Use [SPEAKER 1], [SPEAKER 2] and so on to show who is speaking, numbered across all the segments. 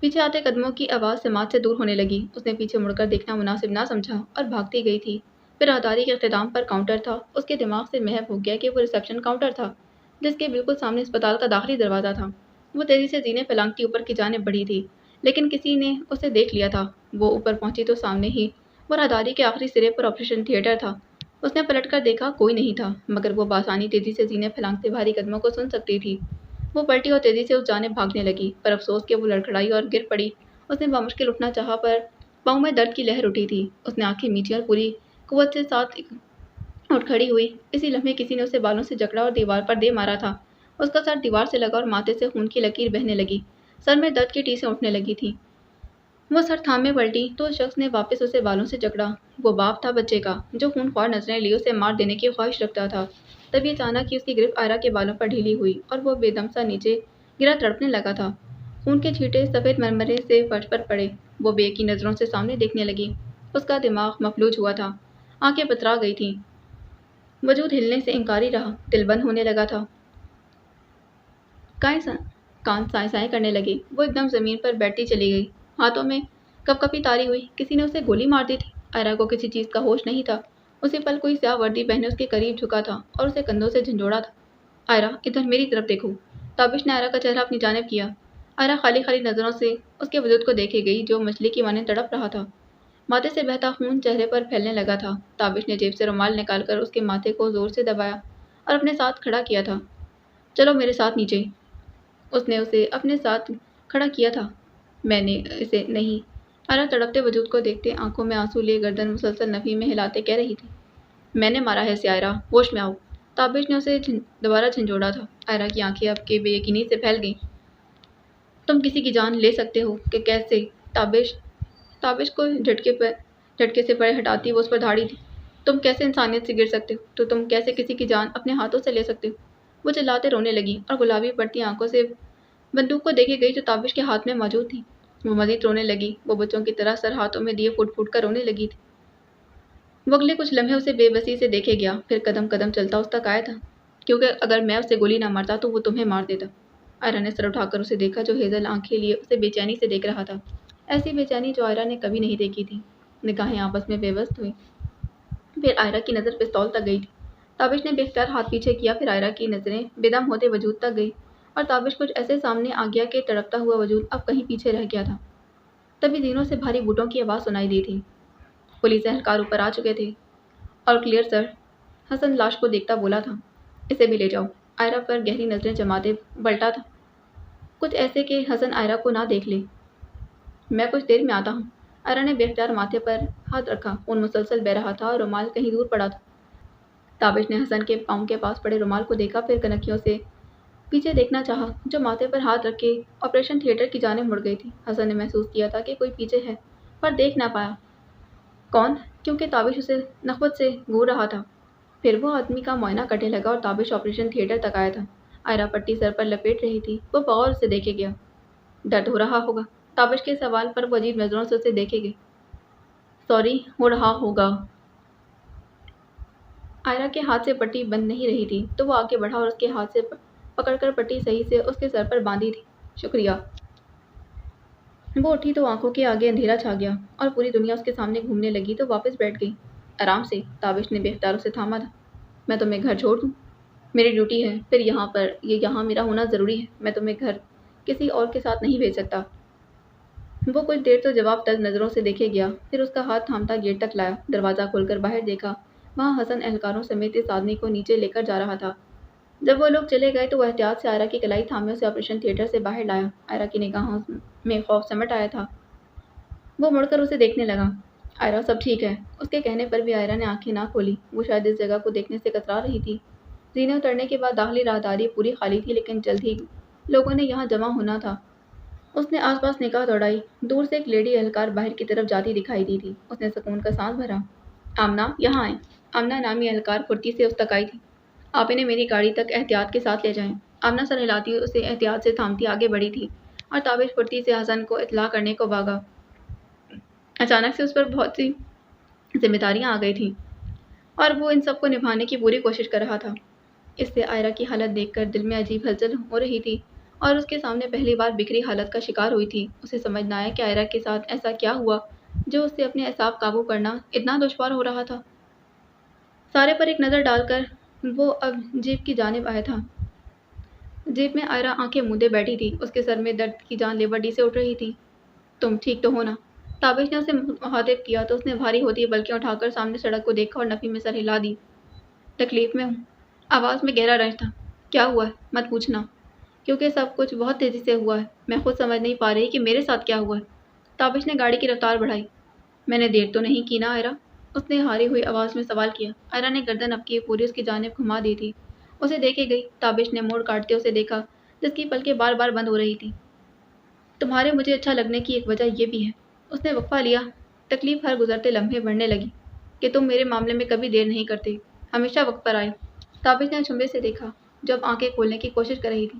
[SPEAKER 1] پیچھے آتے قدموں کی آواز سماعت سے دور ہونے لگی۔ اس نے پیچھے مڑ کر دیکھنا مناسب نہ سمجھا اور بھاگتی گئی تھی۔ پھر راہداری کے اختتام پر کاؤنٹر تھا۔ اس کے دماغ سے محو ہو گیا کہ وہ ریسیپشن کاؤنٹر تھا، جس کے بالکل سامنے اسپتال کا داخلی دروازہ تھا۔ وہ تیزی سے زینے پھلانگتی اوپر کی جانب بڑھی تھی، لیکن کسی نے اسے دیکھ لیا تھا۔ وہ اوپر پہنچی تو سامنے ہی وہ راہداری کے آخری سرے پر آپریشن تھیٹر تھا۔ اس نے پلٹ کر دیکھا، کوئی نہیں تھا، مگر وہ بآسانی تیزی سے زینے پھلانگتے بھاری قدموں کو سن سکتی تھی۔ وہ پلٹی اور تیزی سے اس جانب بھاگنے لگی، پر افسوس کہ وہ لڑکھڑائی اور گر پڑی۔ اس نے بامشکل اٹھنا چاہا، پر پاؤں میں درد کی لہر اٹھی تھی۔ اس نے آنکھیں میچی اور پوری قوت سے ساتھ اٹھ کھڑی ہوئی۔ اسی لمحے کسی نے اسے بالوں سے جکڑا اور دیوار پر دے مارا تھا۔ اس کا سر دیوار سے لگا اور ماتھے سے خون کی لکیر بہنے لگی۔ سر میں درد کی ٹیسیں اٹھنے لگی تھیں۔ وہ سر تھامے پلٹی تو اس شخص نے واپس اسے بالوں سے جکڑا۔ وہ باپ تھا بچے کا، جو خون خوار نظریں لیے اسے مار دینے کی خواہش رکھتا تھا۔ تبھی اچانک ہی اس کی گرفت آئرہ کے بالوں پر ڈھیلی ہوئی اور وہ بے دم سا نیچے گرا تڑپنے لگا تھا۔ خون کے چھینٹے سفید مرمرے سے فرش پر پڑے۔ وہ بے یقین نظروں سے سامنے دیکھنے لگی۔ اس کا دماغ مفلوج ہوا تھا، آنکھیں پترا گئی تھیں، وجود ہلنے سے انکاری رہا، دل بند ہونے لگا تھا۔ کان سائیں سائیں کرنے لگے۔ وہ ایک دم زمین پر بیٹھتی چلی گئی، ہاتھوں میں کپ کپی تاری ہوئی۔ کسی نے اسے گولی مار دی تھی۔ آئرہ کو کسی چیز کا ہوش نہیں تھا۔ اسی پل کوئی سیاہ وردی پہنے اس کے قریب جھکا تھا اور اسے کندھوں سے جھنجھوڑا تھا۔ آئرہ، ادھر میری طرف دیکھو۔ تابش نے آئرہ کا چہرہ اپنی جانب کیا۔ آئرہ خالی خالی نظروں سے اس کے وجود کو دیکھے گئی، جو مچھلی کی مانند تڑپ رہا تھا۔ ماتھے سے بہتا خون چہرے پر پھیلنے لگا تھا۔ تابش نے جیب سے رومال نکال کر اس کے ماتھے کو زور سے دبایا اور اپنے ساتھ کھڑا کیا تھا۔ چلو میرے ساتھ نیچے۔ اس نے اسے اپنے ساتھ کھڑا کیا تھا۔ میں نے اسے نہیں۔ آئرہ تڑپتے وجود کو دیکھتے آنکھوں میں آنسو لیے گردن مسلسل نفی میں ہلاتے کہہ رہی تھی، میں نے مارا ہے اسے آئرہ، ہوش میں آؤ۔ تابش نے اسے دوبارہ جھنجھوڑا تھا۔ آئرہ کی آنکھیں اب کے بے یقینی سے پھیل گئیں۔ تم کسی کی جان لے سکتے ہو کہ کیسے؟ تابش کو جھٹکے سے پڑے ہٹاتی وہ اس پر دھاڑی تھی۔ تم کیسے انسانیت سے گر سکتے ہو؟ تو تم کیسے کسی کی جان اپنے ہاتھوں سے لے سکتے ہو؟ وہ چلاتے رونے لگی اور گلابی پڑتی آنکھوں سے بندوق کو دیکھے گئی جو تابش کے ہاتھ میں موجود تھی۔ وہ مزید رونے لگی۔ وہ بچوں کی طرح سر ہاتھوں میں دیے پھوٹ پھوٹ کر رونے لگی تھی۔ وہ اگلے کچھ لمحے اسے بے بسی سے دیکھے گیا، پھر قدم قدم چلتا اس تک آیا تھا، کیونکہ اگر میں اسے گولی نہ مارتا تو وہ تمہیں مار دیتا۔ آئرہ نے سر اٹھا کر اسے دیکھا، جو ہیزل آنکھیں لیے اسے بے چینی سے دیکھ رہا تھا، ایسی بے چینی جو آئرہ نے کبھی نہیں دیکھی تھی۔ نگاہیں آپس میں پیوست ہوئیں۔ پھر آئرہ کی نظر پستول تک گئی تھی۔ تابش نے بے اختیار ہاتھ پیچھے کیا، پھر آئرہ کی نظریں بے دم ہوتے وجود تک گئی اور تابش کچھ ایسے سامنے آ گیا کہ تڑپتا ہوا وجود اب کہیں پیچھے رہ گیا تھا۔ تبھی زینوں سے بھاری بوٹوں کی آواز سنائی دی تھی۔ پولیس اہلکار اوپر آ چکے تھے۔ اور کلیئر سر، حسن لاش کو دیکھتا بولا تھا۔ اسے بھی لے جاؤ۔ آئرہ پر گہری نظریں جماتے بلٹا تھا، کچھ ایسے کہ حسن آئرہ کو نہ دیکھ لے۔ میں کچھ دیر میں آتا ہوں۔ آئرہ نے بے اختیار ماتھے پر ہاتھ رکھا، خون مسلسل بہہ رہا تھا اور رومال کہیں دور پڑا تھا۔ تابش نے حسن کے پاؤں کے پاس پڑے رومال کو دیکھا، پھر کنکھیوں سے پیچھے دیکھنا چاہا، جو ماتھے پر ہاتھ رکھ کے آپریشن تھیٹر کی جانب مڑ گئی تھی۔ حسن نے محسوس کیا تھا کہ کوئی پیچھے ہے، پر دیکھ نہ پایا کون، کیونکہ تابش اسے نخوت سے گھور رہا تھا۔ پھر وہ آدمی کا معائنہ کرنے لگا اور تابش آپریشن تھیٹر تک آیا تھا۔ آئرہ پٹی سر پر لپیٹ رہی تھی۔ وہ بغور اسے دیکھے گیا۔ درد ہو رہا ہوگا؟ تابش کے سوال پر وہ عجیب نظروں سے اسے دیکھے گئی۔ سوری، ہو رہا ہوگا۔ آئرہ کے ہاتھ سے پٹی بند نہیں رہی تھی، تو وہ آگے بڑھا اور اس کے ہاتھ سے پکڑ کر پٹی صحیح سے اس کے سر پر باندھی تھی۔ شکریہ۔ وہ اٹھی تو آنکھوں کے آگے اندھیرا چھا گیا اور پوری دنیا اس کے سامنے گھومنے لگی تو واپس بیٹھ گئی۔ آرام سے، تابش نے بے اختیار اسے تھاما تھا۔ میں تمہیں گھر چھوڑ دوں؟ میری ڈیوٹی ہے، پھر یہاں میرا ہونا ضروری ہے۔ میں تمہیں گھر کسی اور کے ساتھ نہیں بھیج سکتا۔ وہ کچھ دیر تو جواب طلب نظروں سے دیکھے گیا، پھر اس کا ہاتھ تھامتا گیٹ تک لایا۔ دروازہ کھول کر باہر دیکھا، وہاں حسن اہلکاروں سمیت اس آدمی کو نیچے لے کر جا رہا تھا۔ جب وہ لوگ چلے گئے تو وہ احتیاط سے آئرہ کی کلائی تھامے اسے آپریشن تھیٹر سے باہر لایا۔ آئرہ کی نگاہوں میں خوف سمٹ آیا تھا۔ وہ مڑ کر اسے دیکھنے لگا۔ آئرہ، سب ٹھیک ہے؟ اس کے کہنے پر بھی آئرہ نے آنکھیں نہ کھولی۔ وہ شاید اس جگہ کو دیکھنے سے کترا رہی تھی۔ زینے اترنے کے بعد داخلی راہداری پوری خالی تھی، لیکن جلد ہی لوگوں نے یہاں جمع ہونا تھا۔ اس نے آس پاس نگاہ دوڑائی۔ دور سے ایک لیڈی اہلکار باہر کی طرف جاتی دکھائی دی تھی۔ اس نے سکون کا سانس بھرا۔ آمنہ، یہاں آئیں۔ آمنہ نامی اہلکار پھرتی سے اس تک آئی تھی۔ آپ انہیں میری گاڑی تک احتیاط کے ساتھ لے جائیں۔ آمنہ سر ہلاتی ہوئی اسے احتیاط سے تھامتی آگے بڑھی تھی اور تابش پھرتی سے حسن کو اطلاع کرنے کو بھاگا۔ اچانک سے اس پر بہت سی ذمہ داریاں آ گئی تھیں اور وہ ان سب کو نبھانے کی پوری کوشش کر رہا تھا۔ اس سے آئرہ کی حالت دیکھ کر دل میں عجیب ہلچل ہو رہی تھی۔ اور اس کے سامنے پہلی بار بکھری حالت کا شکار ہوئی تھی۔ اسے سمجھ نہ آیا کہ آئرہ کے ساتھ ایسا کیا ہوا جو اس سے اپنے اعصاب قابو کرنا اتنا دشوار ہو رہا تھا۔ سارے پر ایک نظر ڈال کر وہ اب جیپ کی جانب آیا تھا۔ جیپ میں آئرہ آنکھیں مودے بیٹھی تھی۔ اس کے سر میں درد کی جان لیوا ڈی سے اٹھ رہی تھی۔ تم ٹھیک تو ہو نا؟ تابش نے اسے مخاطب کیا تو اس نے بھاری ہوتی بلکہ اٹھا کر سامنے سڑک کو دیکھا اور نفی میں سر ہلا دی۔ تکلیف میں ہوں۔ آواز میں گہرا رنج تھا۔ کیا ہوا ہے؟ مت پوچھنا، کیونکہ سب کچھ بہت تیزی سے ہوا ہے۔ میں خود سمجھ نہیں پا رہی کہ میرے ساتھ کیا ہوا ہے۔ تابش نے گاڑی کی رفتار بڑھائی۔ میں نے دیر تو نہیں کی نا آئرہ؟ اس نے ہاری ہوئی آواز میں سوال کیا۔ آئرہ نے گردن اب کی پوری اس کی جانب گھما دی تھی۔ اسے دیکھے گئی۔ تابش نے موڑ کاٹتے اسے دیکھا جس کی پلکیں بار بار بند ہو رہی تھی۔ تمہارے مجھے اچھا لگنے کی ایک وجہ یہ بھی ہے۔ اس نے وقفہ لیا۔ تکلیف ہر گزرتے لمحے بڑھنے لگی کہ تم میرے معاملے میں کبھی دیر نہیں کرتے، ہمیشہ وقت پر آئے۔ تابش نے شمبے سے دیکھا جو اب آنکھیں کھولنے کی کوشش کر رہی تھی۔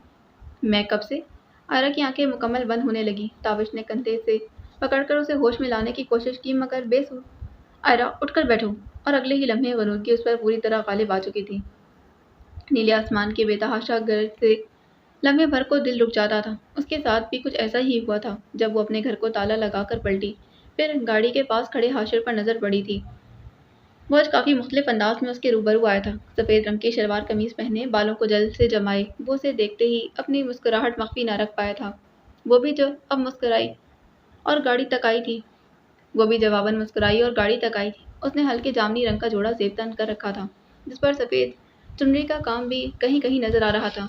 [SPEAKER 1] میں کب سے؟ آئرہ کی آنکھیں مکمل بند ہونے لگی۔ تابش نے کندھے سے پکڑ کر اسے ہوش میں لانے کی کوشش کی مگر بے سود۔ آئرہ اٹھ کر بیٹھو۔ اور اگلے ہی لمحے غنودگی اس پر پوری طرح غالب آ چکی تھی۔ نیلے آسمان کے بے تحاشا گرج سے لمحے بھر کو دل رک جاتا تھا۔ اس کے ساتھ بھی کچھ ایسا ہی ہوا تھا جب وہ اپنے گھر کو تالا لگا کر پلٹی، پھر گاڑی کے پاس کھڑے حاشر پر نظر پڑی تھی۔ وہ آج کافی مختلف انداز میں اس کے روبرو آیا تھا۔ سفید رنگ کی شلوار قمیض پہنے، بالوں کو جل سے جمائے، وہ اسے دیکھتے ہی اپنی مسکراہٹ مخفی نہ رکھ پایا تھا۔ وہ بھی جو اب مسکرائی اور گاڑی تک آئی تھی۔ وہ بھی جواباً مسکرائی اور گاڑی تک آئی تھی۔ اس نے ہلکے جامنی رنگ کا جوڑا زیب تن کر رکھا تھا جس پر سفید چنری کا کام بھی کہیں کہیں نظر آ رہا تھا۔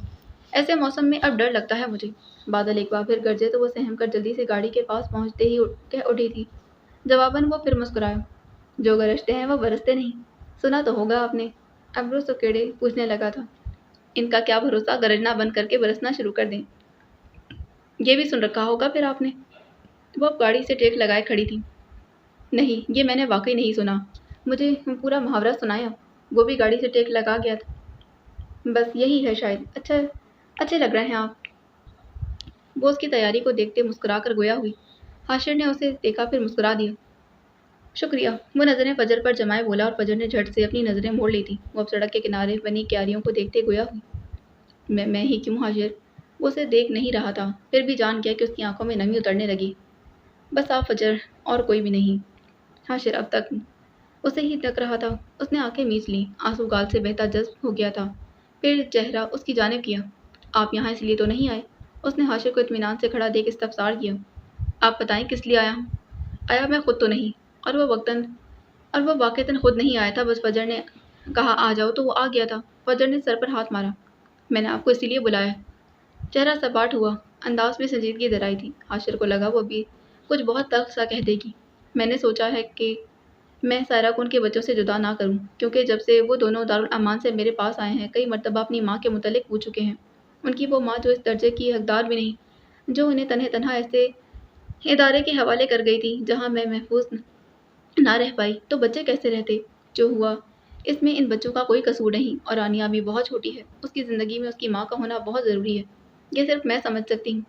[SPEAKER 1] ایسے موسم میں اب ڈر لگتا ہے مجھے۔ بادل ایک بار پھر گرجے تو وہ سہم کر جلدی سے گاڑی کے پاس پہنچتے ہی کہہ اٹھی تھی۔ جواباً وہ پھر مسکرایا۔ جو گرجتے ہیں وہ برستے نہیں، سنا تو ہوگا آپ نے؟ ابرو سکیڑے پوچھنے لگا تھا۔ ان کا کیا بھروسہ گرجنا بند کر کے برسنا شروع کر دیں۔ یہ بھی سن رکھا ہوگا پھر آپ نے؟ وہ اب گاڑی سے ٹیک لگائے کھڑی تھی۔ نہیں، یہ میں نے واقعی نہیں سنا۔ مجھے پورا محاورہ سنایا۔ وہ بھی گاڑی سے ٹیک لگا گیا تھا۔ بس یہی ہے شاید۔ اچھے لگ رہے ہیں آپ۔ وہ اس کی تیاری کو دیکھتے مسکرا کر گویا ہوئی۔ حاشر نے اسے دیکھا پھر مسکرا دیا۔ شکریہ۔ وہ نظریں فجر پر جمائے بولا اور فجر نے جھٹ سے اپنی نظریں موڑ لی تھیں۔ وہ اب سڑک کے کنارے بنی کیاریوں کو دیکھتے گویا ہوئی۔ میں ہی کیوں حاشر؟ وہ اسے دیکھ نہیں رہا تھا، پھر بھی جان گیا کہ اس کی آنکھوں میں نمی اترنے لگی۔ بس آپ فجر، اور کوئی بھی نہیں۔ حاشر اب تک اسے ہی تک رہا تھا۔ اس نے آنکھیں میچ لیں، آنسو گال سے بہتا جذب ہو گیا تھا، پھر چہرہ اس کی جانب کیا۔ آپ یہاں اس لیے تو نہیں آئے؟ اس نے حاشر کو اطمینان سے کھڑا دیکھ استفسار کیا۔ آپ بتائیں کس لیے آیا ہوں؟ آیا میں خود تو نہیں، اور وہ واقعتاً خود نہیں آیا تھا، بس فجر نے کہا آ جاؤ تو وہ آ گیا تھا۔ فجر نے سر پر ہاتھ مارا۔ میں نے آپ کو اسی لیے بلایا۔ چہرہ سپاٹ ہوا، انداز میں سنجیدگی درائی تھی۔ حاشر کو لگا وہ بھی کچھ بہت تلخ سا کہہ دے گی۔ میں نے سوچا ہے کہ میں سائرہ کو ان کے بچوں سے جدا نہ کروں، کیونکہ جب سے وہ دونوں دارالامان سے میرے پاس آئے ہیں کئی مرتبہ اپنی ماں کے متعلق پوچھ چکے ہیں۔ ان کی وہ ماں جو اس درجے کی حقدار بھی نہیں، جو انہیں تنہا ایسے ادارے کے حوالے کر گئی تھی جہاں میں محفوظ نہ رہ پائی، تو بچے کیسے رہتے؟ جو ہوا اس میں ان بچوں کا کوئی قصور نہیں، اور رانیہ بھی بہت چھوٹی ہے۔ اس کی زندگی میں اس کی ماں کا ہونا بہت ضروری ہے، یہ صرف میں سمجھ سکتی ہوں۔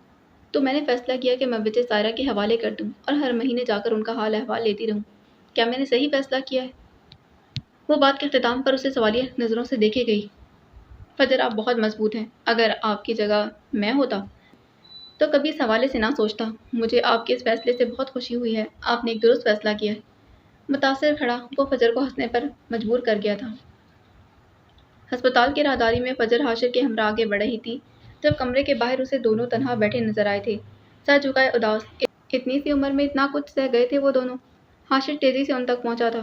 [SPEAKER 1] تو میں نے فیصلہ کیا کہ میں بچے سائرہ کے حوالے کر دوں اور ہر مہینے جا کر ان کا حال احوال لیتی رہوں۔ کیا میں نے صحیح فیصلہ کیا ہے؟ وہ بات کے اختتام پر اسے سوالیہ نظروں سے دیکھے گئی۔ فجر آپ بہت مضبوط ہیں۔ اگر آپ کی جگہ میں ہوتا تو کبھی اس حوالے سے نہ سوچتا۔ مجھے آپ کے اس فیصلے سے بہت خوشی ہوئی ہے۔ آپ نے ایک درست فیصلہ کیا ہے۔ متاثر کھڑا وہ فجر کو ہنسنے پر مجبور کر گیا تھا۔ ہسپتال کی راہداری میں فجر حاشر کے ہمراہ آگے بڑھ رہی تھی جب کمرے کے باہر اسے دونوں تنہا بیٹھے نظر آئے تھے، سر جھکائے اداس۔ اتنی سی عمر میں اتنا کچھ سہ گئے تھے وہ دونوں۔ حاشر تیزی سے ان تک پہنچا تھا۔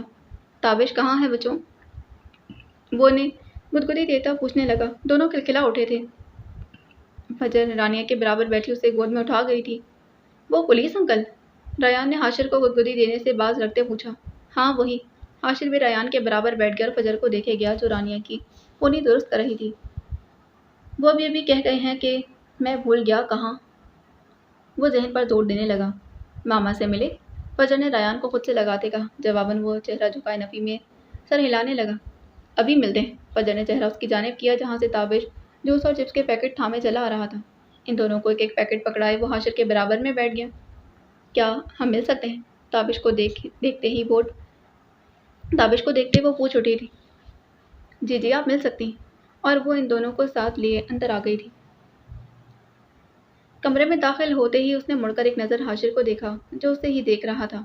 [SPEAKER 1] تابش کہاں ہے بچوں؟ وہ نے گدگدی دیتا پوچھنے لگا۔ دونوں کھلکھلا اٹھے تھے۔ فجر رانیہ کے برابر بیٹھی اسے گود میں اٹھا گئی تھی۔ وہ پولیس انکل؟ ریان نے حاشر کو گدگدی دینے سے باز رکھتے پوچھا۔ ہاں وہی۔ حاشر بھی ریان کے برابر بیٹھ گیا اور فجر کو دیکھے گیا جو رانیہ کی پونی درست کر رہی تھی۔ وہ اب یہ بھی کہہ گئے ہیں کہ میں بھول گیا کہاں؟ وہ ذہن پر زور دینے لگا۔ ماما سے ملے؟ فجر نے ریان کو خود سے لگاتے کہا۔ جواباً وہ چہرہ جھکائے نفی میں سر ہلانے لگا۔ ابھی ملتے ہیں۔ فجر نے چہرہ اس کی جانب کیا جہاں سے تابش جوس اور چپس کے پیکٹ تھامے چلا آ رہا تھا۔ ان دونوں کو ایک ایک پیکٹ پکڑائے وہ حاشر کے برابر میں بیٹھ گیا۔ کیا ہم مل سکتے ہیں؟ تابش کو دیکھتے وہ پوچھ اٹھی تھی۔ جی آپ مل سکتی ہیں۔ اور وہ ان دونوں کو ساتھ لیے اندر آ گئی تھی۔ کمرے میں داخل ہوتے ہی اس نے مڑ کر ایک نظر حاشر کو دیکھا جو اسے ہی دیکھ رہا تھا۔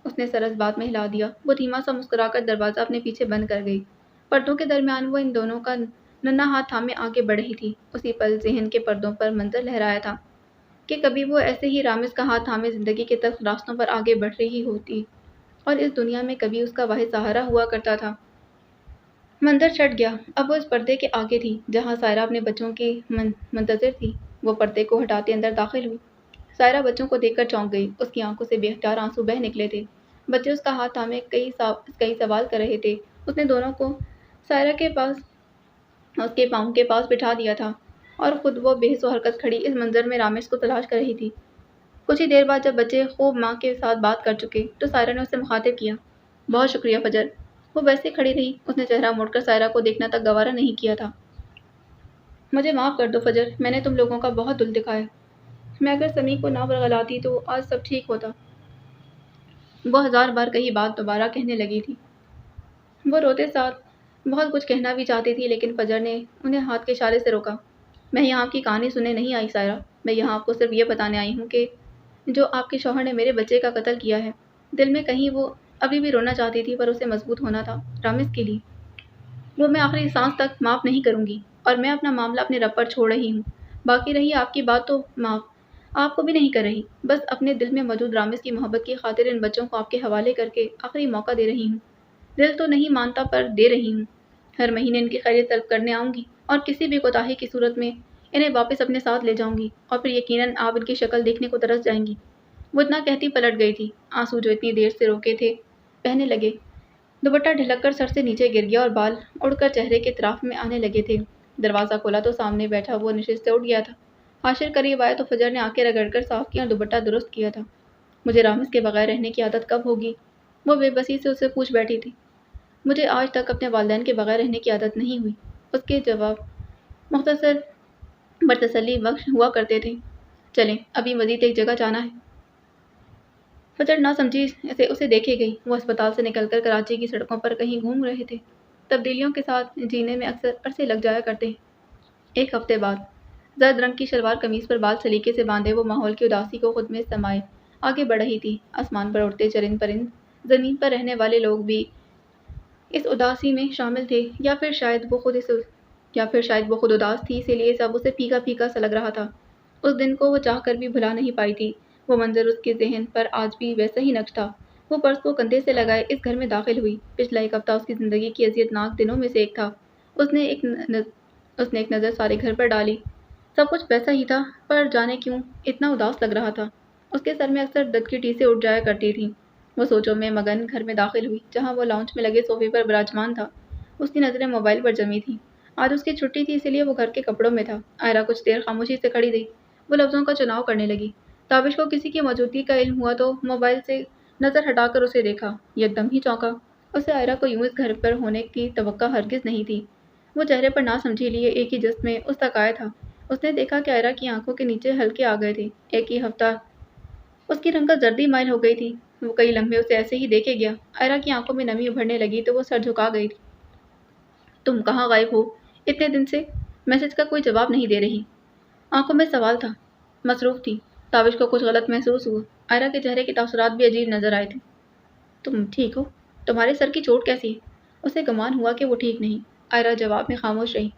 [SPEAKER 1] اس نے سر اس بات میں ہلا دیا۔ وہ دھیما سا مسکرا کر دروازہ اپنے پیچھے بند کر گئی۔ پردوں کے درمیان وہ ان دونوں کا ننھا ہاتھ تھامے آگے بڑھ رہی تھی۔ اسی پل ذہن کے پردوں پر منظر لہرایا تھا کہ کبھی وہ ایسے ہی رامز کا ہاتھ تھامے زندگی کے تلخ راستوں پر آگے بڑھ رہی ہوتی اور اس دنیا میں کبھی اس کا واحد سہارا ہوا کرتا تھا۔ منظر چھٹ گیا۔ اب وہ اس پردے کے آگے تھی جہاں سائرہ اپنے بچوں کی منتظر تھی۔ وہ پردے کو ہٹاتے اندر داخل ہوئی۔ سائرہ بچوں کو دیکھ کر چونک گئی۔ اس کی آنکھوں سے بے اختیار آنسو بہہ نکلے تھے۔ بچے اس کا ہاتھ تھامے کئی سوال کر رہے تھے۔ اس نے دونوں کو سائرہ کے پاس اس کے پاؤں کے پاس بٹھا دیا تھا اور خود وہ بے حس و حرکت کھڑی اس منظر میں رامز کو تلاش کر رہی تھی۔ کچھ ہی دیر بعد جب بچے خوب ماں کے ساتھ بات کر چکے تو سائرہ نے اسے مخاطب کیا۔ بہت شکریہ فجر۔ وہ ویسے کھڑی رہی۔ اس نے چہرہ موڑ کر سائرہ کو دیکھنا تک گوارا نہیں کیا تھا۔ مجھے معاف کر دو فجر، میں نے تم لوگوں کا بہت دل دکھایا۔ میں اگر سمیع کو نہ ورغلاتی تو آج سب ٹھیک ہوتا۔ وہ ہزار بار کہی بات دوبارہ کہنے لگی تھی۔ وہ روتے ساتھ بہت کچھ کہنا بھی چاہتی تھی لیکن فجر نے انہیں ہاتھ کے اشارے سے روکا۔ میں یہاں آپ کی کہانی سننے نہیں آئی سائرہ، میں یہاں آپ کو صرف یہ بتانے آئی ہوں کہ جو آپ کے شوہر نے میرے بچے کا قتل کیا ہے۔ دل میں کہیں وہ ابھی بھی رونا چاہتی تھی پر اسے مضبوط ہونا تھا رامز کے لیے۔ وہ میں آخری سانس تک معاف نہیں کروں گی اور میں اپنا معاملہ اپنے رب پر چھوڑ رہی ہوں۔ باقی رہی آپ کی بات تو معاف آپ کو بھی نہیں کر رہی، بس اپنے دل میں موجود رامز کی محبت کی خاطر ان بچوں کو آپ کے حوالے کر کے آخری موقع دے رہی ہوں۔ دل تو نہیں مانتا پر دے رہی ہوں۔ ہر مہینے ان کی خیریت طلب کرنے آؤں گی اور کسی بھی کوتاہی کی صورت میں انہیں واپس اپنے ساتھ لے جاؤں گی اور پھر یقیناً آپ ان کی شکل دیکھنے کو ترس جائیں گی۔ وہ اتنا کہتی پلٹ گئی تھی۔ آنسو جو اتنی دیر سے روکے تھے بہنے لگے۔ دوپٹہ ڈھلک کر سر سے نیچے گر گیا اور بال اڑ کر چہرے کے اطراف میں آنے لگے تھے۔ دروازہ کھولا تو سامنے بیٹھا وہ نشست سے اٹھ گیا تھا۔ حاشر قریب آیا تو فجر نے آنکھیں رگڑ کر صاف کیا اور دوپٹہ درست کیا تھا۔ مجھے رامز کے بغیر رہنے کی عادت کب ہوگی؟ وہ بے بسی سے اسے پوچھ بیٹھی تھی۔ مجھے آج تک اپنے والدین کے بغیر رہنے کی عادت نہیں ہوئی۔ اس کے جواب مختصر بر تسلی بخش ہوا کرتے تھے۔ چلیں ابھی مزید ایک جگہ جانا ہے۔ فجر نہ سمجھی اسے دیکھے گئی۔ وہ اسپتال سے نکل کر کراچی کی سڑکوں پر کہیں گھوم رہے تھے۔ تبدیلیوں کے ساتھ جینے میں اکثر عرصے لگ جایا کرتے ہیں۔ ایک ہفتے بعد زرد رنگ کی شلوار قمیض پر بال سلیقے سے باندھے وہ ماحول کی اداسی کو خود میں سمائے آگے بڑھ رہی تھی۔ آسمان پر اڑتے چرند پرند، زمین پر رہنے والے لوگ بھی اس اداسی میں شامل تھے یا پھر شاید وہ خود اداس تھی اسی لیے سب اسے پھیکا پھیکا سا لگ رہا تھا۔ اس دن کو وہ چاہ کر بھی بھلا نہیں پائی تھی۔ وہ منظر اس کے ذہن پر آج بھی ویسا ہی نقش تھا۔ وہ پرس کو کندھے سے لگائے اس گھر میں داخل ہوئی۔ پچھلا ایک ہفتہ اس کی زندگی کی اذیت ناک دنوں میں سے ایک تھا۔ اس نے ایک نظر سارے گھر پر ڈالی۔ سب کچھ ویسا ہی تھا پر جانے کیوں اتنا اداس لگ رہا تھا۔ اس کے سر میں اکثر درد کی ٹیسیں اٹھ جایا کرتی تھیں۔ وہ سوچوں میں مگن گھر میں داخل ہوئی جہاں وہ لاؤنج میں لگے صوفے پر براجمان تھا۔ اس کی نظریں موبائل پر جمی تھیں۔ آج اس کی چھٹی تھی اسی لیے وہ گھر کے کپڑوں میں تھا۔ آئرہ کچھ دیر خاموشی سے کھڑی رہی۔ وہ لفظوں کا چناؤ کرنے لگی۔ تابش کو کسی کی موجودگی کا علم ہوا تو موبائل سے نظر ہٹا کر اسے دیکھا۔ یکدم ہی چونکا۔ اسے آئرہ کو یوں اس گھر پر ہونے کی توقع ہرگز نہیں تھی۔ وہ چہرے پر نہ سمجھی لیے ایک ہی جست میں اس تک آیا تھا۔ اس نے دیکھا کہ آئرہ کی آنکھوں کے نیچے ہلکے آ گئے تھے۔ ایک ہی ہفتہ اس کی رنگت زردی مائل ہو گئی تھی۔ وہ کئی لمحے اسے ایسے ہی دیکھے گیا۔ آئرہ کی آنکھوں میں نمی ابھرنے لگی تو وہ سر جھکا گئی تھی۔ تم کہاں غائب ہو اتنے دن سے؟ میسج کا کوئی جواب نہیں دے رہی۔ آنکھوں میں سوال تھا۔ مصروف تھی۔ تابش کو کچھ غلط محسوس ہوا۔ آئرہ کے چہرے کے تاثرات بھی عجیب نظر آئے تھے۔ تم ٹھیک ہو؟ تمہارے سر کی چوٹ کیسی ہے؟ اسے گمان ہوا کہ وہ ٹھیک نہیں۔ آئرہ جواب میں خاموش رہی۔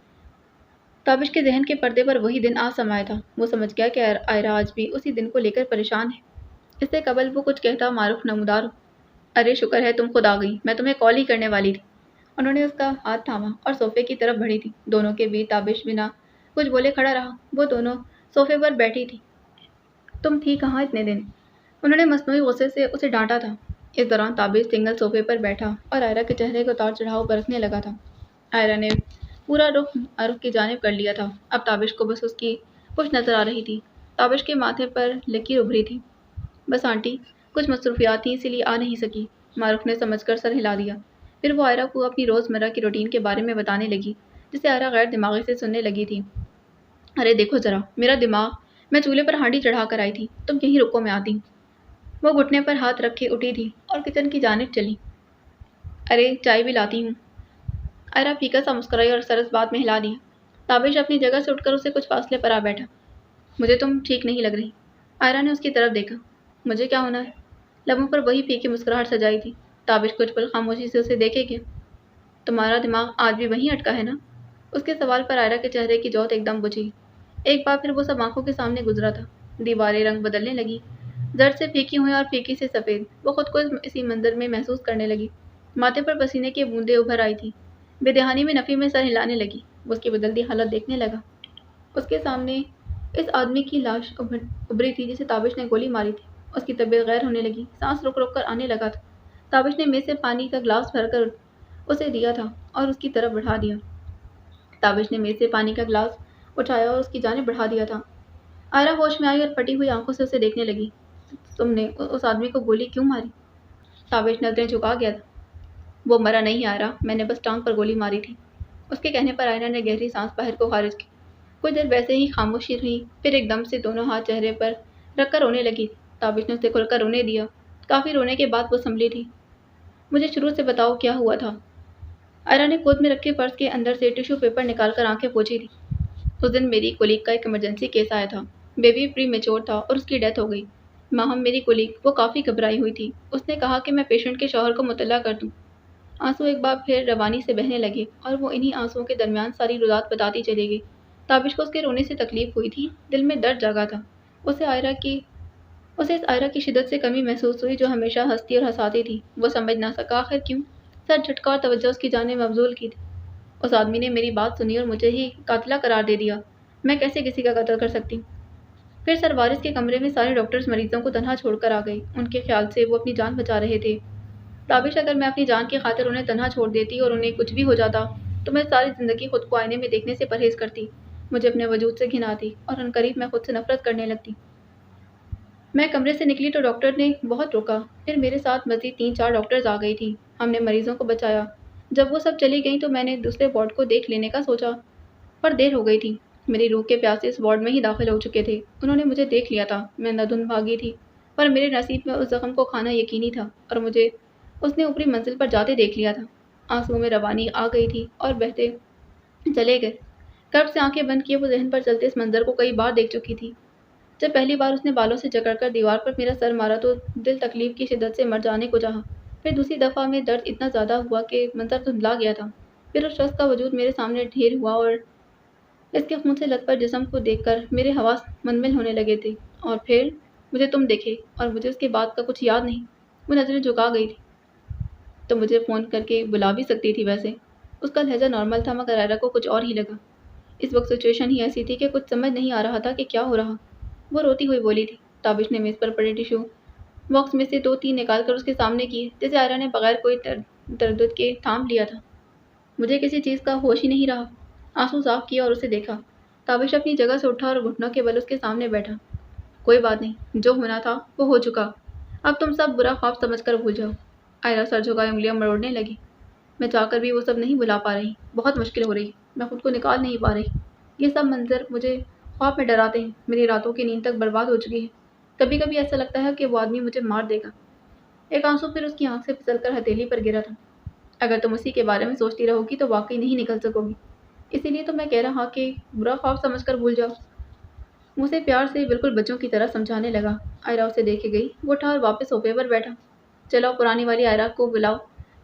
[SPEAKER 1] تابش کے ذہن کے پردے پر وہی دن آ سمایا تھا۔ وہ سمجھ گیا کہ آئرہ آج بھی اسی دن کو لے کر پریشان ہے۔ اس سے قبل وہ کچھ کہتا معروف نمودار ہو۔ ارے شکر ہے تم خود آ گئی، میں تمہیں کال ہی کرنے والی تھی۔ انہوں نے اس کا ہاتھ تھاما اور صوفے کی طرف بڑھی تھی۔ دونوں کے بیچ تابش بنا کچھ بولے کھڑا رہا۔ وہ دونوں صوفے پر بیٹھی تھی۔ تم تھی کہاں اتنے دن؟ انہوں نے مصنوعی غصے سے اسے ڈانٹا تھا۔ اس دوران تابش سنگل صوفے پر بیٹھا اور آئرہ کے چہرے کو اتار چڑھاؤ برسنے لگا تھا۔ آئرہ نے پورا رخ کی جانب کر لیا تھا۔ اب تابش کو بس اس کی پشت نظر آ رہی تھی۔ تابش کے ماتھے پر لکیر ابھری تھی۔ بس آنٹی کچھ مصروفیات تھیں اسی لیے آ نہیں سکی۔ معروف نے سمجھ کر سر ہلا دیا۔ پھر وہ آئرہ کو اپنی روزمرہ کی روٹین کے بارے میں بتانے لگی جسے آئرہ غیر دماغی سے سننے لگی تھی۔ ارے دیکھو ذرا میرا دماغ، میں چولہے پر ہانڈی چڑھا کر آئی تھی، تم یہیں رکو میں آتی ہوں۔ وہ گھٹنے پر ہاتھ رکھے اٹھی تھی اور کچن کی جانب چلی۔ ارے چائے بھی لاتی ہوں۔ آئرہ پھیکا سا مسکرائی اور سر اس بات میں ہلا دیا۔ تابش اپنی جگہ سے اٹھ کر اسے کچھ فاصلے پر آ بیٹھا۔ مجھے تم ٹھیک نہیں لگ رہی۔ آئرہ نے اس کی طرف دیکھا۔ مجھے کیا ہونا ہے؟ لبوں پر وہی پھیکی مسکراہٹ سجائی تھی۔ تابش کچھ پل خاموشی سے اسے دیکھے گیا۔ تمہارا دماغ آج بھی وہیں اٹکا ہے نا؟ اس کے سوال پر آئرہ کے چہرے کی جوت ایک دم بجھی۔ ایک بار پھر وہ سب آنکھوں کے سامنے گزرا تھا۔ دیواریں رنگ بدلنے لگی، زرد سے پھیکی ہوئی اور پھیکی سے سفید۔ وہ خود کو اسی منظر میں محسوس کرنے لگی۔ ماتھے پر پسینے کی بوندیں ابھر آئی تھیں۔ بے دہانی میں نفی میں سر ہلانے لگی۔ وہ اس کی بدلتی حالت دیکھنے لگا۔ اس کے سامنے اس آدمی کی لاش ابھری تھی جسے تابش نے گولی ماری تھی۔ اس کی طبیعت غیر ہونے لگی، سانس رک رک کر آنے لگا تھا۔ تابش نے میز سے پانی کا گلاس بھر کر اسے دیا تھا اور اس کی طرف بڑھا دیا۔ تابش نے میز سے پانی کا گلاس اٹھایا اور اس کی جانب بڑھا دیا تھا۔ آئرہ ہوش میں آئی اور پھٹی ہوئی آنکھوں سے اسے دیکھنے لگی۔ تم نے اس آدمی کو گولی کیوں ماری؟ تابش نظریں جھکا گیا تھا۔ وہ مرا نہیں آئرہ، میں نے بس ٹانگ پر گولی ماری تھی۔ اس کے کہنے پر آئرہ نے گہری سانس باہر کو خارج کی۔ کچھ دیر ویسے ہی خاموشی رہی، پھر ایک دم سے دونوں ہاتھ چہرے پر رکھ کر رونے لگی تھی۔ تابش نے اسے کھل کر رونے دیا۔ کافی رونے کے بعد وہ سنبھلی تھی۔ مجھے شروع سے بتاؤ کیا ہوا تھا؟ آئرہ نے گود میں رکھے پرس کے اندر سے ٹیشو پیپر نکال کر آنکھیں پوچھی تھی۔ اس دن میری کولیگ کا ایک ایمرجنسی کیس آیا تھا۔ بیبی پری میچور تھا اور اس کی ڈیتھ ہو گئی۔ ماہم میری کولیگ وہ کافی گھبرائی ہوئی تھی۔ اس نے کہا کہ میں پیشنٹ کے شوہر کو مطلع کر دوں۔ آنسو ایک بار پھر روانی سے بہنے لگے اور وہ انہی آنسوؤں کے درمیان ساری رات بتاتی چلی گئی۔ تابش کو اس کے رونے سے تکلیف ہوئی تھی، دل میں درد جاگا تھا۔ اسے اس آئرہ کی شدت سے کمی محسوس ہوئی جو ہمیشہ ہنستی اور ہنساتی تھی۔ وہ سمجھ نہ سکا آخر کیوں۔ سر جھٹکا اور توجہ اس کی جانب مبذول کی تھی۔ اس آدمی نے میری بات سنی اور مجھے ہی قاتلہ قرار دے دیا۔ میں کیسے کسی کا قتل کر سکتی؟ پھر سروارس کے کمرے میں سارے ڈاکٹرز مریضوں کو تنہا چھوڑ کر آ گئے۔ ان کے خیال سے وہ اپنی جان بچا رہے تھے۔ تابش اگر میں اپنی جان کی خاطر انہیں تنہا چھوڑ دیتی اور انہیں کچھ بھی ہو جاتا تو میں ساری زندگی خود کو آئینے میں دیکھنے سے پرہیز کرتی۔ مجھے اپنے وجود سے گھن آتی اور عنقریب میں خود سے نفرت کرنے لگتی۔ میں کمرے سے نکلی تو ڈاکٹر نے بہت روکا۔ پھر میرے ساتھ مزید 3-4 ڈاکٹرز آ گئی تھی۔ ہم نے مریضوں کو بچایا۔ جب وہ سب چلی گئیں تو میں نے دوسرے وارڈ کو دیکھ لینے کا سوچا، پر دیر ہو گئی تھی۔ میری روح کے پیاسے اس وارڈ میں ہی داخل ہو چکے تھے۔ انہوں نے مجھے دیکھ لیا تھا۔ میں ندھن بھاگی تھی، پر میرے نصیب میں اس زخم کو کھانا یقینی تھا اور مجھے اس نے اوپری منزل پر جاتے دیکھ لیا تھا۔ آنسوؤں میں روانی آ گئی تھی اور بہتے چلے گئے۔ کرب سے آنکھیں بند کیے وہ ذہن پر چلتے اس منظر کو کئی بار دیکھ چکی تھی۔ جب پہلی بار اس نے بالوں سے جکڑ کر دیوار پر میرا سر مارا تو دل تکلیف کی شدت سے مر جانے کو چاہا۔ پھر دوسری دفعہ میں درد اتنا زیادہ ہوا کہ منظر دھندلا گیا تھا۔ پھر اس شخص کا وجود میرے سامنے ڈھیر ہوا اور اس کے خون سے لت پر جسم کو دیکھ کر میرے حواس منمل ہونے لگے تھے۔ اور پھر مجھے تم دیکھے اور مجھے اس کے بعد کا کچھ یاد نہیں۔ وہ نظریں جھکا گئی تھی۔ تو مجھے فون کر کے بلا بھی سکتی تھی ویسے۔ اس کا لہجہ نارمل تھا مگر آئرہ کو کچھ اور ہی لگا۔ اس وقت سچویشن ہی ایسی تھی کہ کچھ سمجھ نہیں آ رہا تھا کہ کیا ہو رہا۔ وہ روتی ہوئی بولی تھی۔ تابش نے میز پر پڑے ٹیشو باکس میں سے 2-3 نکال کر اس کے سامنے کیے جیسے آئرہ نے بغیر کوئی تردد کے تھام لیا تھا۔ مجھے کسی چیز کا ہوش ہی نہیں رہا۔ آنسو صاف کیا اور اسے دیکھا۔ تابش اپنی جگہ سے اٹھا اور گھٹنوں کے بل اس کے سامنے بیٹھا۔ کوئی بات نہیں، جو ہونا تھا وہ ہو چکا۔ اب تم سب برا خواب سمجھ کر بھول جاؤ۔ آئرہ سر جھکائے انگلیاں مروڑنے لگی۔ میں چاہ کر بھی وہ سب نہیں بھلا پا رہی۔ بہت مشکل ہو رہی۔ میں خود کو نکال نہیں پا رہی۔ یہ سب منظر مجھے خواب میں ڈراتے ہیں۔ میری راتوں کی نیند تک برباد ہو چکی ہے۔ کبھی کبھی ایسا لگتا ہے کہ وہ آدمی مجھے مار دے گا۔ ایک آنسو پھر اس کی آنکھ سے پھسل کر ہتھیلی پر گرا تھا۔ اگر تم اسی کے بارے میں سوچتی رہو گی تو واقعی نہیں نکل سکو گی۔ اسی لیے تو میں کہہ رہا کہ برا خواب سمجھ کر بھول جاؤ۔ اسے پیار سے بالکل بچوں کی طرح سمجھانے لگا۔ آئرہ اسے دیکھے گئی۔ وہ اٹھا اور واپس صوفے پر بیٹھا۔ چلو پرانی والی آئرہ کو بلاؤ،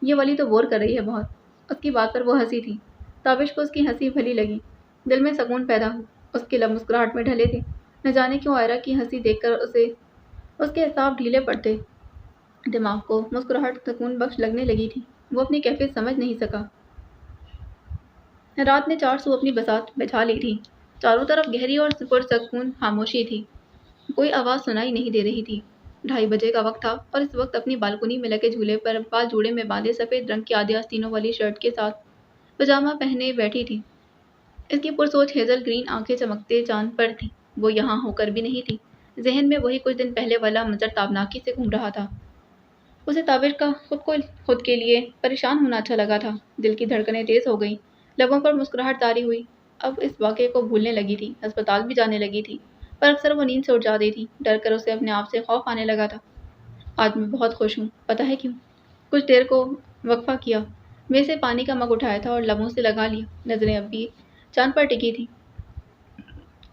[SPEAKER 1] یہ والی تو بور کر رہی ہے بہت۔ اس کی بات پر وہ ہنسی تھی۔ تابش کو اس کی ہنسی بھلی لگی۔ دل میں سکون پیدا ہو۔ اس کے لب مسکراہٹ میں ڈھلے تھے۔ نہ جانے کیوں آئرہ کی ہنسی دیکھ کر اس کے اعصاب ڈھیلے پڑتے۔ دماغ کو مسکراہٹ سکون بخش لگنے لگی تھی۔ وہ اپنی کیفیت سمجھ نہیں سکا۔ رات نے 4 سو اپنی بساط بچھا لی تھی۔ چاروں طرف گہری اور پرسکون خاموشی تھی۔ کوئی آواز سنائی نہیں دے رہی تھی۔ 2:30 بجے کا وقت تھا اور اس وقت اپنی بالکنی میں لگے جھولے پر بال جوڑے میں باندھے سفید رنگ کی آدھی آستینوں والی شرٹ کے ساتھ پجامہ پہنے بیٹھی تھی۔ اس کی پرسوچ ہیزل گرین آنکھیں چمکتے چاند پر تھیں۔ وہ یہاں ہو کر بھی نہیں تھی۔ ذہن میں وہی کچھ دن پہلے والا منظر تابناکی سے گھوم رہا تھا۔ اسے تابش کا خود کے لیے پریشان ہونا اچھا لگا تھا۔ دل کی دھڑکنیں تیز ہو گئیں۔ لبوں پر مسکراہٹ طاری ہوئی۔ اب اس واقعے کو بھولنے لگی تھی۔ ہسپتال بھی جانے لگی تھی، پر اکثر وہ نیند سے اٹھ جاتی تھی۔ ڈر کر اسے اپنے آپ سے خوف آنے لگا تھا۔ آج میں بہت خوش ہوں، پتہ ہے کیوں؟ کچھ دیر کو وقفہ کیا، میز سے پانی کا مگ اٹھایا تھا اور لبوں سے لگا لیا۔ نظریں اب بھی چاند پر ٹکی تھی۔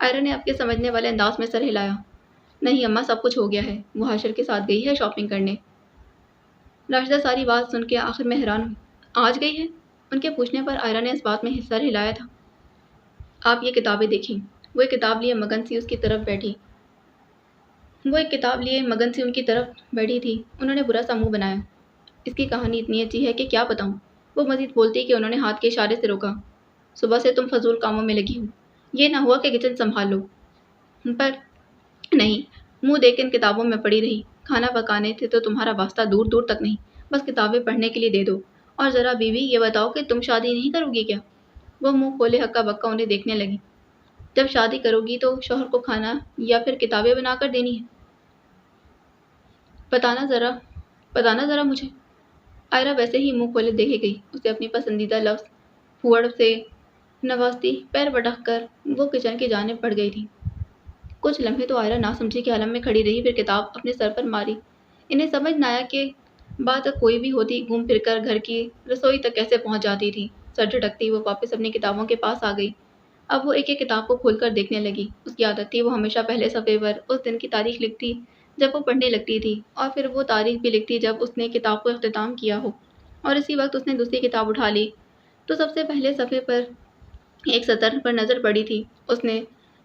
[SPEAKER 1] آئرا نے آپ کے سمجھنے والے انداز میں سر ہلایا۔ نہیں اماں، سب کچھ ہو گیا ہے، وہ حاشر کے ساتھ گئی ہے شاپنگ کرنے۔ راشدہ ساری بات سن کے آخر میں حیران ہوئی۔ آج گئی ہے؟ ان کے پوچھنے پر آئرا نے اس بات میں سر ہلایا تھا۔ آپ یہ کتابیں دیکھیں۔ وہ ایک کتاب لیے مگن سی اس کی طرف بیٹھی ان کی طرف بیٹھی تھی۔ انہوں نے برا سا منہ بنایا۔ اس کی کہانی اتنی اچھی ہے کہ کیا بتاؤں؟ وہ مزید بولتی کہ انہوں نے ہاتھ کے اشارے سے روکا۔ صبح سے تم فضول کاموں میں لگی ہو، یہ نہ ہوا کہ کچن سنبھال لو۔ پر نہیں، منہ دیکھ ان کتابوں میں پڑی رہی۔ کھانا پکانے سے تو تمہارا واسطہ دور دور تک نہیں، بس کتابیں پڑھنے کے لیے دے دو۔ اور ذرا بیوی یہ بتاؤ کہ تم شادی نہیں کرو گی کیا؟ وہ منہ کھولے ہکا بکا انہیں دیکھنے لگی۔ جب شادی کرو گی تو شوہر کو کھانا یا پھر کتابیں بنا کر دینی ہے؟ بتانا ذرا مجھے۔ آئرا ویسے ہی منہ کھولے دیکھے گئی۔ اسے اپنی پسندیدہ لفظ پھوڑ سے نوازتی پیر پٹک کر وہ کچن کی جانب بڑھ گئی تھی۔ کچھ لمحے تو آئرا نہ سمجھی کے عالم میں کھڑی رہی، پھر کتاب اپنے سر پر ماری۔ انہیں سمجھ نہ آیا کہ بات کوئی بھی ہوتی گھوم پھر کر گھر کی رسوئی تک کیسے پہنچ جاتی تھی۔ سر جھٹکتی وہ واپس اپنی کتابوں کے پاس آ گئی۔ اب وہ ایک ایک کتاب کو کھول کر دیکھنے لگی۔ اس کی عادت تھی وہ ہمیشہ پہلے صفحے پر اس دن کی تاریخ لکھتی جب وہ پڑھنے لگتی تھی، اور پھر وہ تاریخ بھی لکھتی جب اس نے کتاب کو اختتام کیا ہو۔ اور اسی وقت اس نے دوسری کتاب اٹھا لی تو سب سے پہلے صفحے پر ایک سطر پر نظر پڑی تھی۔ اس نے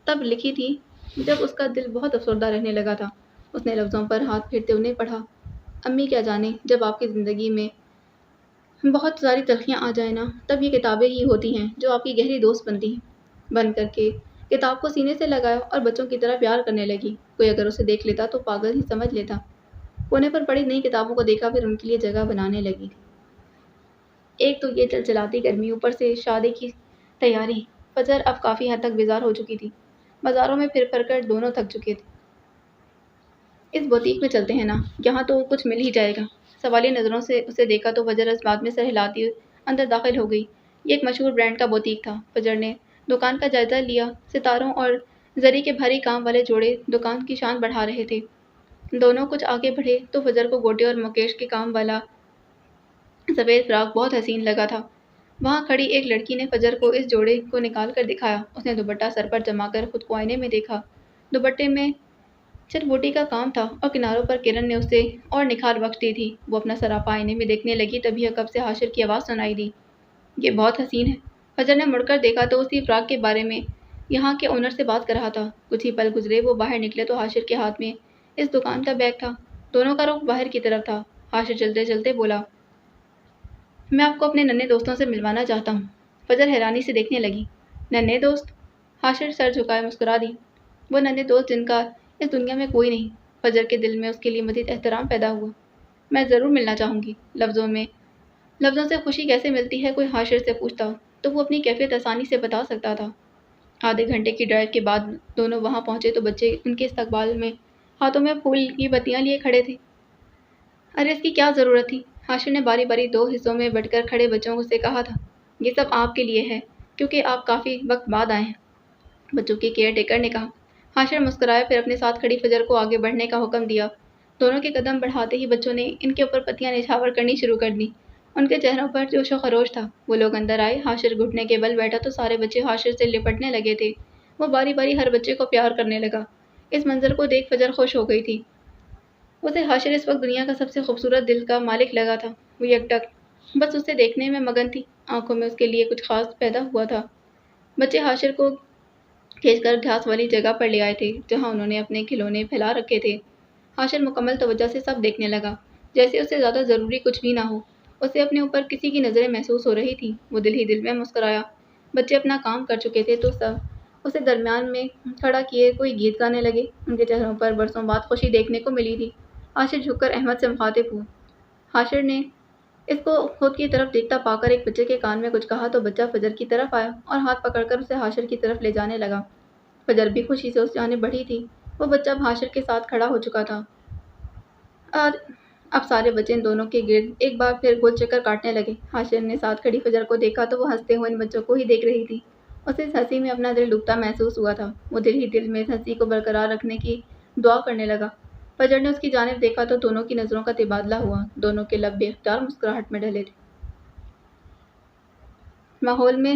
[SPEAKER 1] تب لکھی تھی جب اس کا دل بہت افسردہ رہنے لگا تھا۔ اس نے لفظوں پر ہاتھ پھیرتے انہیں پڑھا۔ امی کیا جانے، جب آپ کی زندگی میں بہت ساری تلخیاں آ جائیں نا، تب یہ کتابیں ہی ہوتی ہیں جو آپ کی گہری دوست بنتی ہیں۔ بند کر کے کتاب کو سینے سے لگایا اور بچوں کی طرح پیار کرنے لگی۔ کوئی اگر اسے دیکھ لیتا تو پاگل ہی سمجھ لیتا۔ کونے پر پڑی نئی کتابوں کو دیکھا، پھر ان کے لیے جگہ بنانے لگی تھی۔ ایک تو یہ چلچلاتی گرمی، اوپر سے شادی کی تیاری۔ فجر اب کافی حد تک بیزار ہو چکی تھی۔ بازاروں میں پھر پھر کر دونوں تھک چکے تھے۔ اس بوتیک میں چلتے ہیں نا، یہاں تو کچھ مل ہی جائے گا۔ سوالی نظروں سے اسے دیکھا تو فجر اس بات میں سر ہلاتی اندر داخل ہو گئی۔ یہ ایک مشہور برانڈ کا بوتیک تھا۔ فجر نے دکان کا جائزہ لیا۔ ستاروں اور زری کے بھاری کام والے جوڑے دکان کی شان بڑھا رہے تھے۔ دونوں کچھ آگے بڑھے تو فجر کو گوٹے اور مکیش کے کام والا سفید فراق بہت حسین لگا تھا۔ وہاں کھڑی ایک لڑکی نے فجر کو اس جوڑے کو نکال کر دکھایا۔ اس نے دوپٹہ سر پر جما کر خود کو آئینے میں دیکھا۔ دوپٹے میں چربوٹی کا کام تھا اور کناروں پر کرن نے اسے اور نکھار بخش دی تھی۔ وہ اپنا سراپا آئینے میں دیکھنے لگی، تبھی عقب سے حاشر کی آواز سنائی دی۔ یہ بہت حسین ہے۔ فجر نے مڑ کر دیکھا تو اسی فراق کے بارے میں یہاں کے اونر سے بات کر رہا تھا۔ کچھ ہی پل گزرے وہ باہر نکلے تو حاشر کے ہاتھ میں اس دکان کا بیگ تھا۔ دونوں کا رخ باہر کی طرف تھا۔ حاشر چلتے چلتے بولا، میں آپ کو اپنے ننھے دوستوں سے ملوانا چاہتا ہوں۔ فجر حیرانی سے دیکھنے لگی۔ ننھے دوست؟ حاشر سر جھکائے مسکرا دی۔ وہ ننھے دوست جن کا اس دنیا میں کوئی نہیں۔ فجر کے دل میں اس کے لیے مزید احترام پیدا ہوا۔ میں ضرور ملنا چاہوں گی۔ لفظوں سے خوشی کیسے ملتی ہے، کوئی حاشر سے پوچھتا تو وہ اپنی کیفیت آسانی سے بتا سکتا تھا۔ آدھے گھنٹے کی ڈرائیو کے بعد دونوں وہاں پہنچے تو بچے ان کے استقبال میں ہاتھوں میں پھول کی پتیاں لیے کھڑے تھے۔ ارے اس کی کیا ضرورت تھی؟ حاشر نے باری باری دو حصوں میں بٹ کر کھڑے بچوں سے کہا تھا۔ یہ سب آپ کے لیے ہے کیونکہ آپ کافی وقت بعد آئے ہیں، بچوں کے کیئر ٹیکر نے کہا۔ حاشر مسکرایا، پھر اپنے ساتھ کھڑی فجر کو آگے بڑھنے کا حکم دیا۔ دونوں کے قدم بڑھاتے ہی بچوں نے ان کے اوپر پتیاں نچھاور کرنی شروع کر دیں۔ ان کے چہروں پر جوش و خروش تھا۔ وہ لوگ اندر آئے۔ حاشر گھٹنے کے بل بیٹھا تو سارے بچے حاشر سے لپٹنے لگے تھے۔ وہ باری باری ہر بچے کو پیار کرنے لگا۔ اس منظر کو دیکھ فجر خوش ہو گئی تھی۔ اسے حاشر اس وقت دنیا کا سب سے خوبصورت دل کا مالک لگا تھا۔ وہ یک ٹک بس اسے دیکھنے میں مگن تھی۔ آنکھوں میں اس کے لیے کچھ خاص پیدا ہوا تھا۔ بچے حاشر کو کھینچ کر گھاس والی جگہ پر لے آئے تھے جہاں انہوں نے اپنے کھلونے پھیلا رکھے تھے۔ حاشر مکمل توجہ سے سب دیکھنے لگا، جیسے اسے زیادہ ضروری کچھ بھی نہ ہو۔ اسے اپنے اوپر کسی کی نظریں محسوس ہو رہی تھی۔ وہ دل ہی دل میں مسکرایا۔ بچے اپنا کام کر چکے تھے تو سب اسے درمیان میں کھڑا کیے کوئی گیت گانے لگے۔ ان کے چہروں پر برسوں بعد خوشی دیکھنے کو ملی تھی۔ حاشر جھک کر احمد سے مخاطب ہوا۔ حاشر نے اس کو خود کی طرف دیکھتا پا کر ایک بچے کے کان میں کچھ کہا تو بچہ فجر کی طرف آیا اور ہاتھ پکڑ کر اسے حاشر کی طرف لے جانے لگا۔ فجر بھی خوشی سے اس جانب بڑھی تھی۔ وہ بچہ اب حاشر کے ساتھ کھڑا ہو چکا تھا۔ اب سارے بچے ان دونوں کے گرد ایک بار پھر گول چکر کاٹنے لگے۔ حاشر نے ساتھ کھڑی فجر کو دیکھا تو وہ ہنستے ہوئے ان بچوں کو ہی دیکھ رہی تھی۔ اسے اس ہنسی میں اپنا دل ڈوبتا محسوس ہوا تھا۔ وہ دل ہی دل میں اس ہنسی کو برقرار رکھنے کی دعا کرنے لگا۔ فجر نے اس کی جانب دیکھا تو دونوں کی نظروں کا تبادلہ ہوا۔ دونوں کے لب بے اختیار مسکراہٹ میں ڈھلے تھے۔ ماحول میں